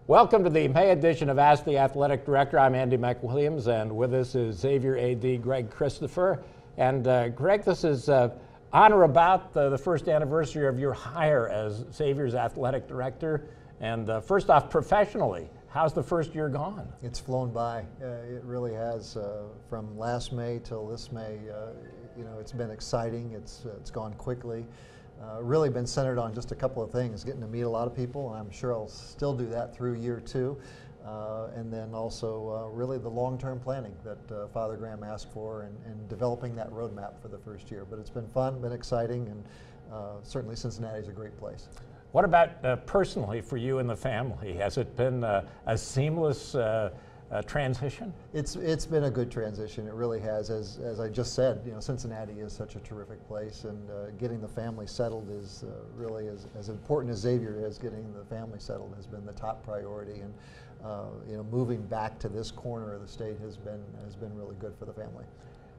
Welcome to the May edition of Ask the Athletic Director. I'm Andy MacWilliams, and with us is Xavier AD Greg Christopher. And Greg, this is on or about the first anniversary of your hire as Xavier's athletic director. And first off, professionally, how's the first year gone? It's flown by. It really has. From last May till this May, it's been exciting. It's gone quickly. Really been centered on just a couple of things, getting to meet a lot of people, and I'm sure I'll still do that through year two. And then also really the long-term planning that Father Graham asked for and developing that roadmap for the first year. But it's been fun, been exciting, and certainly Cincinnati's a great place. What about personally for you and the family? Has it been a seamless transition? It's been a good transition. It really has. As I just said, Cincinnati is such a terrific place, and getting the family settled is really as important as Xavier is. Getting the family settled has been the top priority, and moving back to this corner of the state has been really good for the family.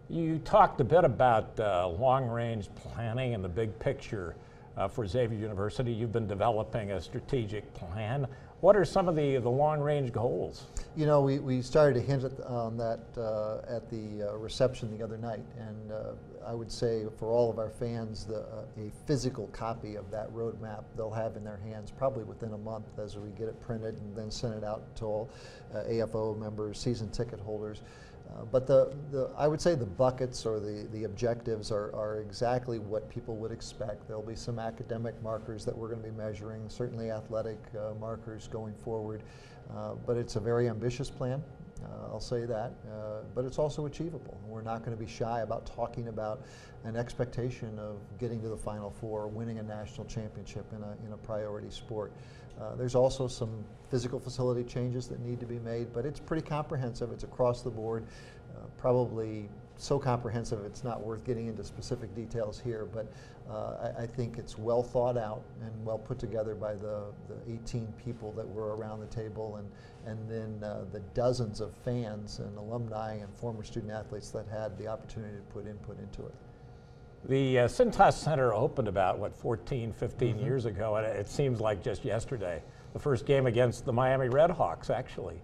You talked a bit about long-range planning and the big picture for Xavier University. You've been developing a strategic plan. What are some of the long-range goals? We started to hint on that at the reception the other night, and I would say for all of our fans, a physical copy of that roadmap they'll have in their hands probably within a month as we get it printed and then send it out to all AFO members, season ticket holders. But I would say the buckets or the objectives are exactly what people would expect. There'll be some academic markers that we're going to be measuring, certainly athletic markers going forward. But it's a very ambitious plan, I'll say that, but it's also achievable. We're not going to be shy about talking about an expectation of getting to the Final Four, winning a national championship in a priority sport. There's also some physical facility changes that need to be made, but it's pretty comprehensive. It's across the board, probably so comprehensive it's not worth getting into specific details here, but I think it's well thought out and well put together by the 18 people that were around the table, and then the dozens of fans and alumni and former student athletes that had the opportunity to put input into it. The Cintas Center opened about, 14, 15 years ago, and it seems like just yesterday. The first game against the Miami Redhawks, actually,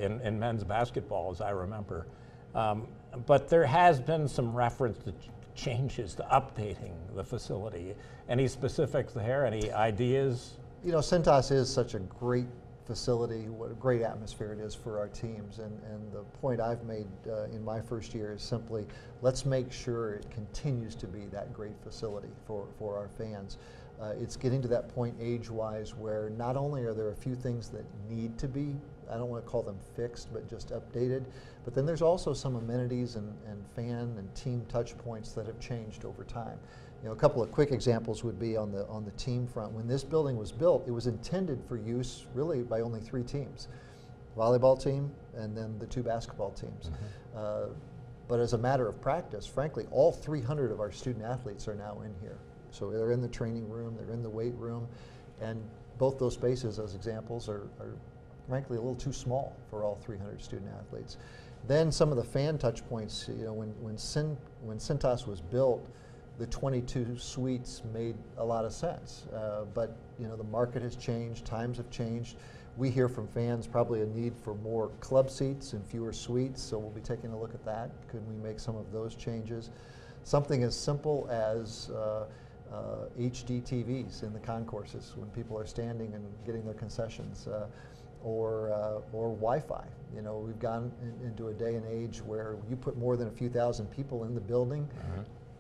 in men's basketball, as I remember. But there has been some reference to changes, to updating the facility. Any specifics there? Any ideas? Cintas is such a great facility, what a great atmosphere it is for our teams, and the point I've made in my first year is simply let's make sure it continues to be that great facility for our fans. It's getting to that point age-wise where not only are there a few things that need to be, I don't want to call them fixed, but just updated, but then there's also some amenities and fan and team touch points that have changed over time. A couple of quick examples would be on the team front. When this building was built, it was intended for use really by only 3 teams, volleyball team and then the 2 basketball teams. But as a matter of practice, frankly, all 300 of our student athletes are now in here. So they're in the training room, they're in the weight room, and both those spaces as examples are frankly a little too small for all 300 student athletes. Then some of the fan touch points, when Cintas was built, the 22 suites made a lot of sense, but the market has changed, times have changed. We hear from fans probably a need for more club seats and fewer suites, so we'll be taking a look at that. Could we make some of those changes? Something as simple as HD TVs in the concourses when people are standing and getting their concessions, or Wi-Fi. We've gone into a day and age where you put more than a few thousand people in the building,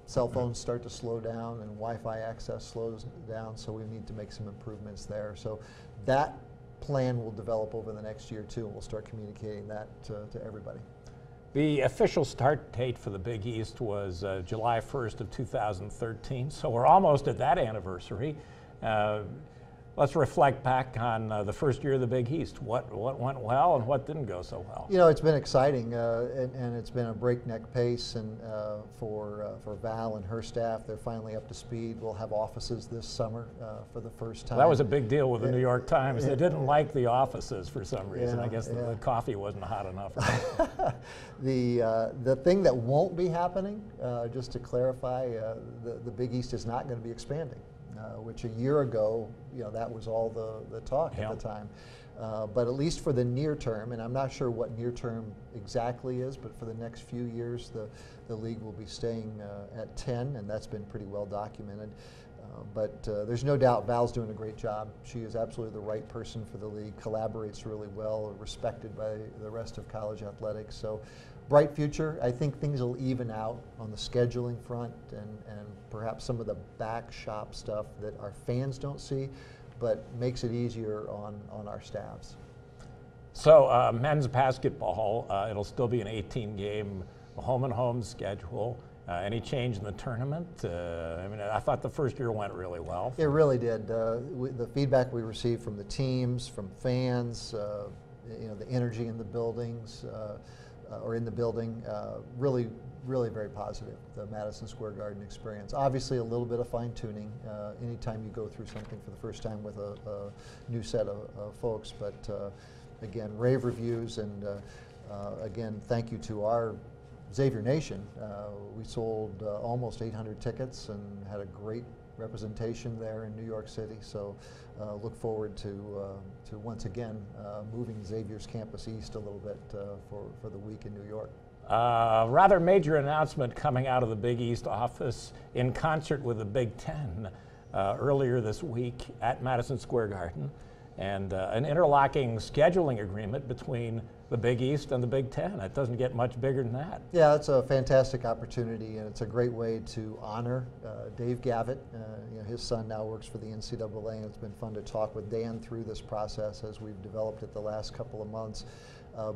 cell phones start to slow down and Wi-Fi access slows down, so we need to make some improvements there. So that plan will develop over the next year too, and we'll start communicating that to everybody. The official start date for the Big East was July 1st of 2013, so we're almost at that anniversary. Let's reflect back on the first year of the Big East. What went well and what didn't go so well? It's been exciting, and it's been a breakneck pace, and for Val and her staff, they're finally up to speed. We'll have offices this summer for the first time. That was a big deal with the New York Times. They didn't like the offices for some reason. I guess the coffee wasn't hot enough. The thing that won't be happening, just to clarify, the Big East is not going to be expanding. Which a year ago, that was all the talk at the time. But at least for the near term, and I'm not sure what near term exactly is, but for the next few years, the league will be staying at 10, and that's been pretty well documented. But there's no doubt Val's doing a great job. She is absolutely the right person for the league, collaborates really well, respected by the rest of college athletics. So bright future. I think things will even out on the scheduling front and perhaps some of the back shop stuff that our fans don't see, but makes it easier on our staffs. So men's basketball, it'll still be an 18-game home-and-home schedule. Any change in the tournament? I mean, I thought the first year went really well. It really did. The feedback we received from the teams, from fans, the energy in the buildings, or in the building, really very positive, the Madison Square Garden experience. Obviously a little bit of fine tuning anytime you go through something for the first time with a new set of folks, but again, rave reviews, and again, thank you to our Xavier Nation. We sold almost 800 tickets and had a great representation there in New York City, so look forward to once again moving Xavier's campus east a little bit for the week in New York. Rather major announcement coming out of the Big East office in concert with the Big Ten earlier this week at Madison Square Garden, and an interlocking scheduling agreement between the Big East and the Big Ten. It doesn't get much bigger than that. Yeah, it's a fantastic opportunity, and it's a great way to honor Dave Gavitt. His son now works for the NCAA, and it's been fun to talk with Dan through this process as we've developed it the last couple of months.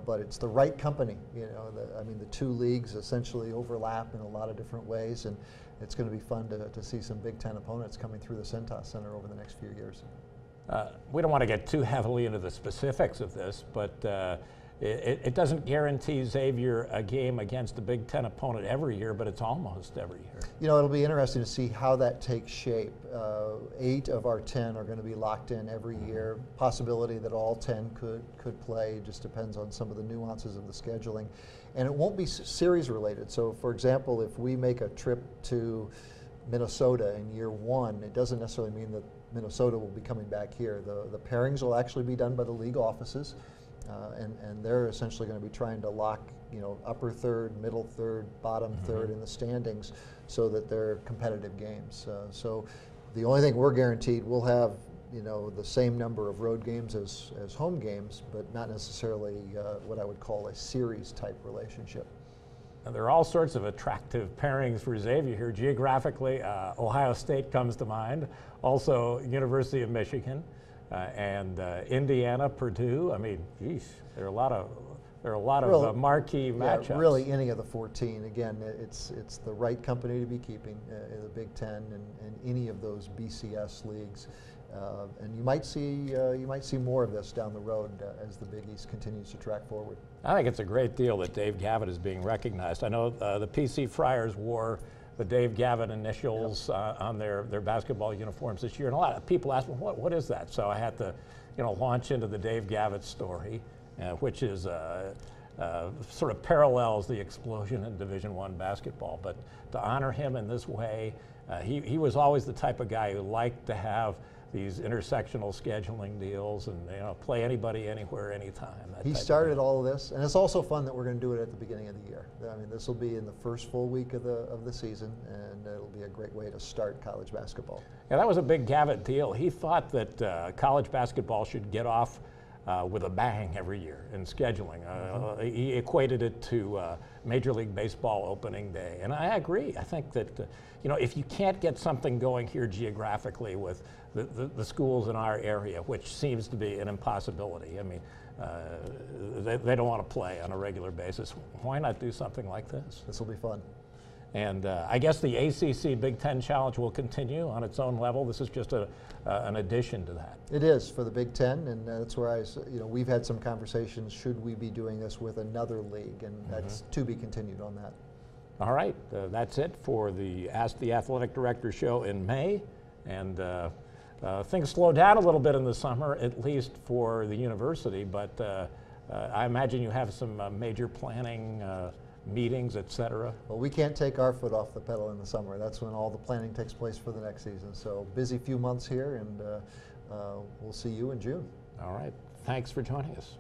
But it's the right company. The two leagues essentially overlap in a lot of different ways, and it's going to be fun to see some Big Ten opponents coming through the Cintas Center over the next few years. We don't want to get too heavily into the specifics of this, but it doesn't guarantee Xavier a game against a Big Ten opponent every year, but it's almost every year. It'll be interesting to see how that takes shape. 8 of our 10 are going to be locked in every year. Possibility that all 10 could play, just depends on some of the nuances of the scheduling. And it won't be series related. So for example, if we make a trip to Minnesota in year 1, it doesn't necessarily mean that Minnesota will be coming back here. The pairings will actually be done by the league offices, and they're essentially going to be trying to lock, upper third, middle third, bottom third in the standings, so that they're competitive games. So the only thing we're guaranteed, we'll have the same number of road games as home games, but not necessarily what I would call a series type relationship. And there are all sorts of attractive pairings for Xavier here. Geographically, Ohio State comes to mind, also University of Michigan, and Indiana, Purdue. I mean, geez, there are a lot of marquee matchups. Yeah, really, any of the 14. Again, it's the right company to be keeping, the Big Ten and any of those BCS leagues. And you might see more of this down the road as the Big East continues to track forward. I think it's a great deal that Dave Gavitt is being recognized. I know the PC Friars wore the Dave Gavitt initials on their basketball uniforms this year, and a lot of people asked me, what is that? So I had to launch into the Dave Gavitt story, which is sort of parallels the explosion in Division I basketball. But to honor him in this way, he was always the type of guy who liked to have these intersectional scheduling deals and play anybody, anywhere, anytime. He started all of this, and it's also fun that we're going to do it at the beginning of the year. I mean, this will be in the first full week of the season, and it'll be a great way to start college basketball. Yeah, that was a big Gavitt deal. He thought that college basketball should get off with a bang every year in scheduling. He equated it to Major League Baseball opening day, and I agree. I think that if you can't get something going here geographically with the schools in our area, which seems to be an impossibility. I mean, they don't want to play on a regular basis. Why not do something like this? This will be fun. And I guess the ACC Big Ten Challenge will continue on its own level. This is just an addition to that. It is for the Big Ten, and that's where we've had some conversations. Should we be doing this with another league? And that's to be continued on that. All right, that's it for the Ask the Athletic Director show in May, and things slow down a little bit in the summer, at least for the university. But I imagine you have some major planning meetings, et cetera. Well, we can't take our foot off the pedal in the summer. That's when all the planning takes place for the next season. So busy few months here, and we'll see you in June. All right. Thanks for joining us.